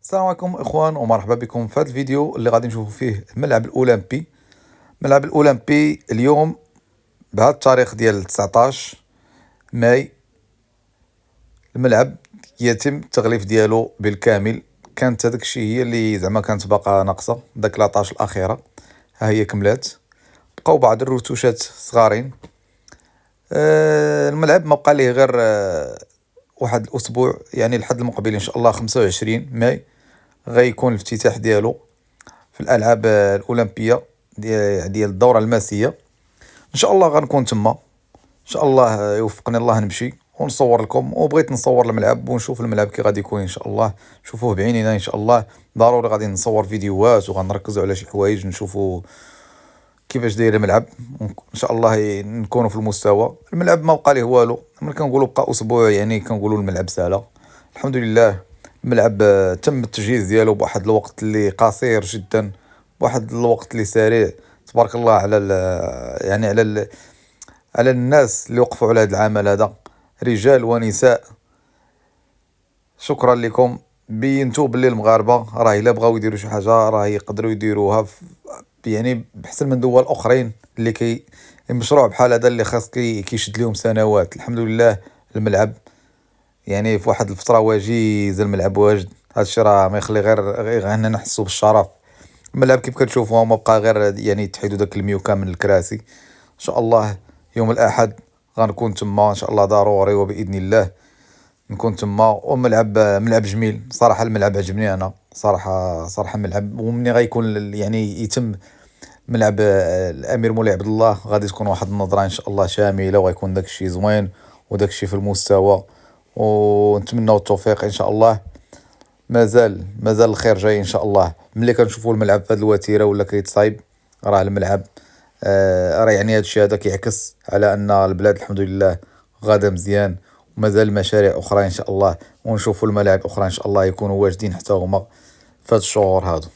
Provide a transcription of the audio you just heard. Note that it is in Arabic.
السلام عليكم اخوان ومرحبا بكم في هذا الفيديو اللي غادي نشوفوا فيه الملعب الاولمبي. الملعب الاولمبي اليوم بهذا التاريخ ديال 19 ماي الملعب يتم التغليف ديالو بالكامل. كانت هذاك الشيء هي اللي زعما كانت باقا ناقصه، داك لاطاج الاخيره ها هي كملات، بقاو بعض الرتوشات صغارين. الملعب ما بقى ليه غير واحد الاسبوع، يعني الحد المقبل ان شاء الله 25 ماي غيكون الافتتاح ديالو في الالعاب الاولمبيه ديال الدوره الماسيه. ان شاء الله غنكون تما، ان شاء الله يوفقني الله نمشي ونصور لكم. وبغيت نصور الملعب ونشوف الملعب كي غادي يكون ان شاء الله، نشوفوه بعينينا ان شاء الله. ضروري غادي نصور فيديوهات وغنركزوا على شي حوايج نشوفوا كيفاش داير الملعب، ان شاء الله نكونوا في المستوى. الملعب ما بقى ليه والو، ملي كنقولوا بقى اسبوع يعني كنقولوا الملعب سالا. الحمد لله الملعب تم التجهيز ديالو بواحد الوقت اللي قصير جدا، بواحد الوقت اللي سريع. تبارك الله على يعني على الناس اللي وقفوا على هذا العمل هذا، رجال ونساء. شكرا لكم. بينتو باللي المغاربه راه الا بغاو يديروا شي حاجه راه يقدروا يديروها يعني بحسن من دول اخرين اللي مشروع بحال هذا اللي خاص كيشد لهم سنوات. الحمد لله الملعب يعني في واحد الفتره وجيزه، الملعب واجد. هادشي راه ما يخلي غير اننا نحسوا بالشرف. الملعب كيف كتشوفوا ما بقى غير يعني تحيدوا داك الميوكا من الكراسي. ان شاء الله يوم الاحد غنكون تما ان شاء الله ضروري وباذن الله نكون تما. وملعب ملعب جميل صراحه، الملعب عجبني انا صراحه ملعب. ومني غيكون يعني يتم ملعب الامير مولاي عبد الله غادي تكون واحد النظره ان شاء الله شامله، وغيكون داك الشيء زوين وداك الشيء في المستوى. ونتمنوا التوفيق ان شاء الله. مازال الخير جاي ان شاء الله. ملي كنشوفوا الملعب في هذه الوتيره ولا كيتصايب راه الملعب راه يعني هذا الشيء هذا كيعكس على ان البلاد الحمد لله غاده مزيان. ومازال مشاريع اخرى ان شاء الله، ونشوفوا الملاعب اخرى ان شاء الله يكونوا واجدين حتى هما في هاد الشهور هادو.